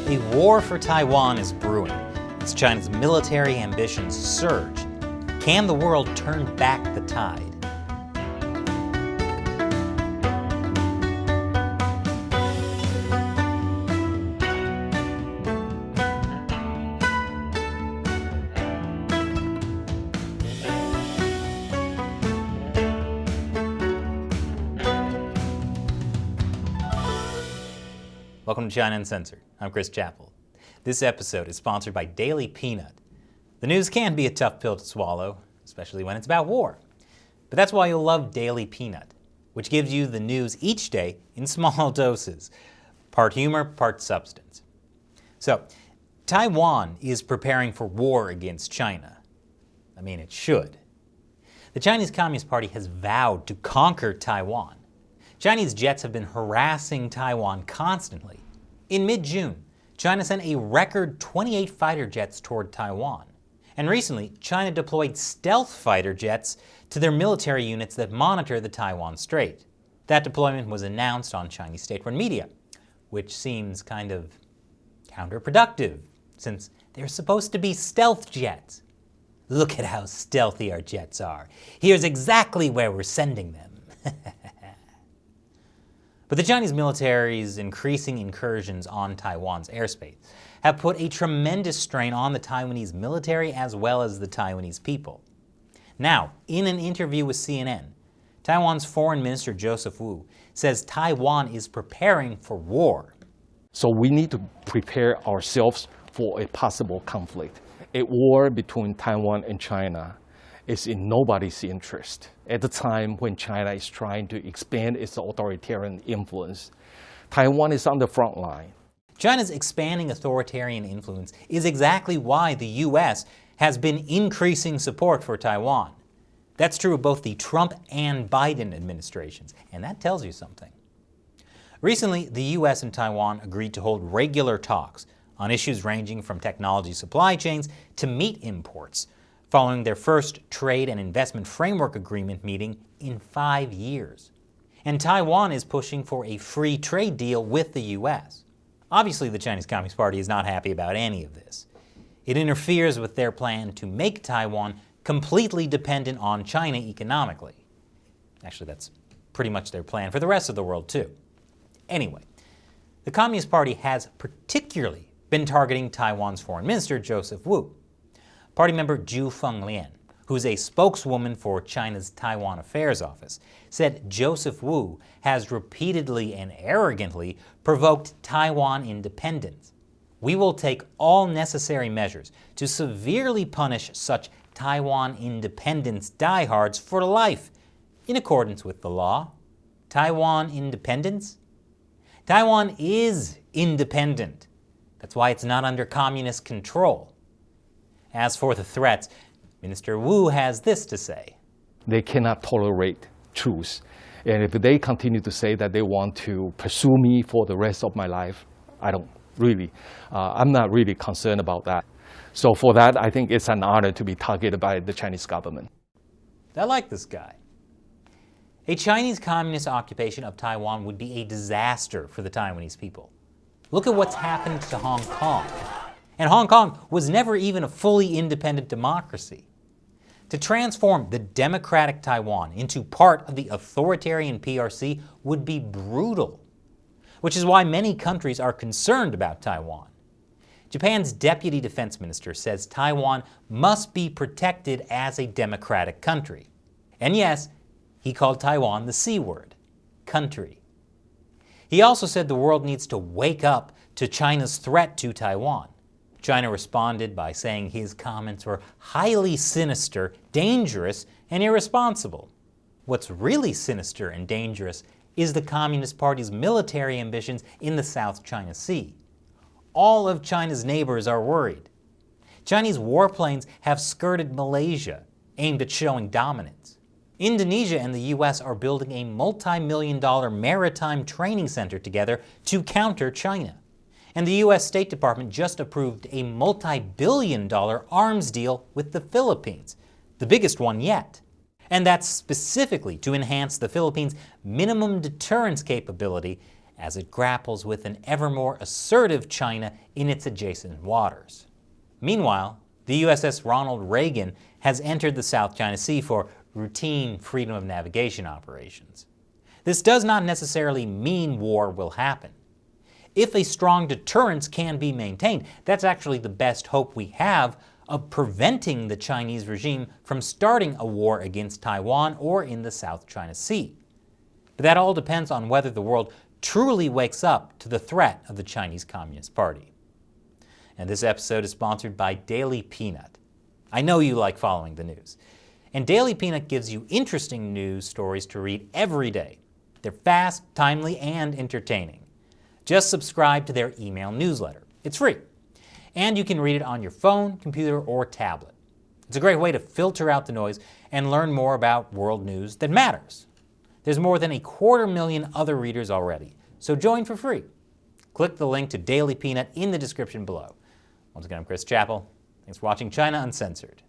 A war for Taiwan is brewing as China's military ambitions surge. Can the world turn back the tide? Welcome to China Uncensored. I'm Chris Chappell. This episode is sponsored by Daily Pnut. The news can be a tough pill to swallow, especially when it's about war. But that's why you'll love Daily Pnut, which gives you the news each day in small doses, part humor, part substance. So, Taiwan is preparing for war against China. I mean, it should. The Chinese Communist Party has vowed to conquer Taiwan. Chinese jets have been harassing Taiwan constantly. In mid-June, China sent a record 28 fighter jets toward Taiwan. And recently, China deployed stealth fighter jets to their military units that monitor the Taiwan Strait. That deployment was announced on Chinese state-run media, which seems kind of counterproductive, since they're supposed to be stealth jets. Look at how stealthy our jets are. Here's exactly where we're sending them. But the Chinese military's increasing incursions on Taiwan's airspace have put a tremendous strain on the Taiwanese military as well as the Taiwanese people. Now, in an interview with CNN, Taiwan's Foreign Minister Joseph Wu says Taiwan is preparing for war. So we need to prepare ourselves for a possible conflict. A war between Taiwan and China is in nobody's interest. At the time when China is trying to expand its authoritarian influence, Taiwan is on the front line. China's expanding authoritarian influence is exactly why the US has been increasing support for Taiwan. That's true of both the Trump and Biden administrations, and that tells you something. Recently, the US and Taiwan agreed to hold regular talks on issues ranging from technology supply chains to meat imports, following their first trade and investment framework agreement meeting in 5 years. And Taiwan is pushing for a free trade deal with the US. Obviously, the Chinese Communist Party is not happy about any of this. It interferes with their plan to make Taiwan completely dependent on China economically. Actually, that's pretty much their plan for the rest of the world, too. Anyway, the Communist Party has particularly been targeting Taiwan's Foreign Minister, Joseph Wu. Party member Zhu Fenglian, who's a spokeswoman for China's Taiwan Affairs Office, said Joseph Wu has repeatedly and arrogantly provoked Taiwan independence. We will take all necessary measures to severely punish such Taiwan independence diehards for life, in accordance with the law. Taiwan independence? Taiwan is independent. That's why it's not under communist control. As for the threats, Minister Wu has this to say. They cannot tolerate truth. And if they continue to say that they want to pursue me for the rest of my life, I'm not really concerned about that. So for that, I think it's an honor to be targeted by the Chinese government. I like this guy. A Chinese communist occupation of Taiwan would be a disaster for the Taiwanese people. Look at what's happened to Hong Kong. And Hong Kong was never even a fully independent democracy. To transform the democratic Taiwan into part of the authoritarian PRC would be brutal, which is why many countries are concerned about Taiwan. Japan's deputy defense minister says Taiwan must be protected as a democratic country. And yes, he called Taiwan the C word, country. He also said the world needs to wake up to China's threat to Taiwan. China responded by saying his comments were highly sinister, dangerous, and irresponsible. What's really sinister and dangerous is the Communist Party's military ambitions in the South China Sea. All of China's neighbors are worried. Chinese warplanes have skirted Malaysia, aimed at showing dominance. Indonesia and the US are building a multi-million-dollar maritime training center together to counter China. And the US State Department just approved a multi-billion-dollar arms deal with the Philippines, the biggest one yet. And that's specifically to enhance the Philippines' minimum deterrence capability as it grapples with an ever more assertive China in its adjacent waters. Meanwhile, the USS Ronald Reagan has entered the South China Sea for routine freedom of navigation operations. This does not necessarily mean war will happen. If a strong deterrence can be maintained, that's actually the best hope we have of preventing the Chinese regime from starting a war against Taiwan or in the South China Sea. But that all depends on whether the world truly wakes up to the threat of the Chinese Communist Party. And this episode is sponsored by Daily Pnut. I know you like following the news. And Daily Pnut gives you interesting news stories to read every day. They're fast, timely, and entertaining. Just subscribe to their email newsletter. It's free. And you can read it on your phone, computer, or tablet. It's a great way to filter out the noise and learn more about world news that matters. There's more than 250,000 other readers already, so join for free. Click the link to Daily Pnut in the description below. Once again, I'm Chris Chappell. Thanks for watching China Uncensored.